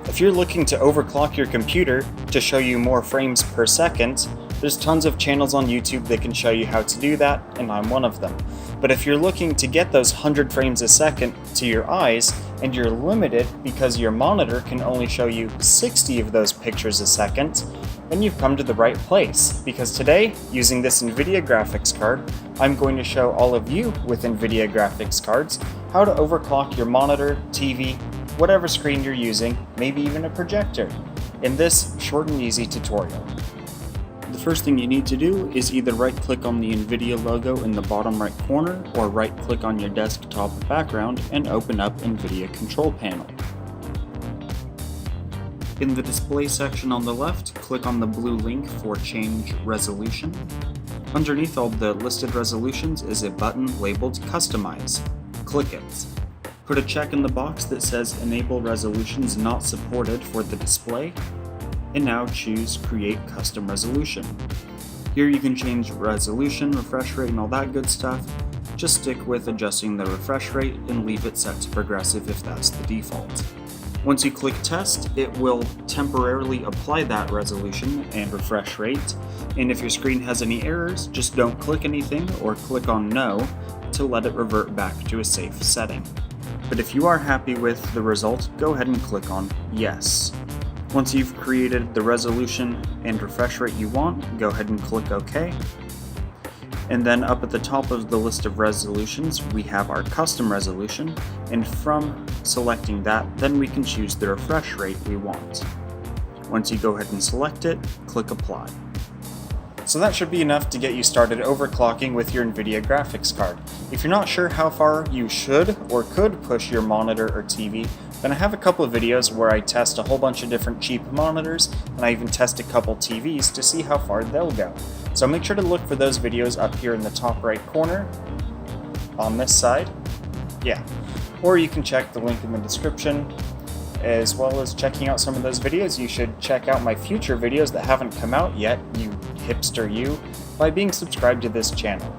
If you're looking to overclock your computer to show you more frames per second, there's tons of channels on YouTube that can show you how to do that, and I'm one of them. But if you're looking to get those 100 frames a second to your eyes, and you're limited because your monitor can only show you 60 of those pictures a second, then you've come to the right place. Because today, using this Nvidia graphics card, I'm going to show all of you with Nvidia graphics cards how to overclock your monitor, TV, whatever screen you're using, maybe even a projector, in this short and easy tutorial. The first thing you need to do is either right-click on the Nvidia logo in the bottom right corner, or right-click on your desktop background and open up Nvidia Control Panel. In the display section on the left, click on the blue link for Change Resolution. Underneath all the listed resolutions is a button labeled Customize. Click it. Put a check in the box that says Enable Resolutions Not Supported for the display, and now choose Create Custom Resolution. Here you can change resolution, refresh rate, and all that good stuff. Just stick with adjusting the refresh rate and leave it set to progressive if that's the default. Once you click Test, it will temporarily apply that resolution and refresh rate, and if your screen has any errors, just don't click anything or click on No to let it revert back to a safe setting. But if you are happy with the result, go ahead and click on Yes. Once you've created the resolution and refresh rate you want, go ahead and click OK. And then up at the top of the list of resolutions, we have our custom resolution, and from selecting that, then we can choose the refresh rate we want. Once you go ahead and select it, click Apply. So that should be enough to get you started overclocking with your Nvidia graphics card. If you're not sure how far you should or could push your monitor or TV, then I have a couple of videos where I test a whole bunch of different cheap monitors, and I even test a couple TVs to see how far they'll go. So make sure to look for those videos up here in the top right corner, on this side, yeah. Or you can check the link in the description. As well as checking out some of those videos, you should check out my future videos that haven't come out yet, you hipster you, by being subscribed to this channel.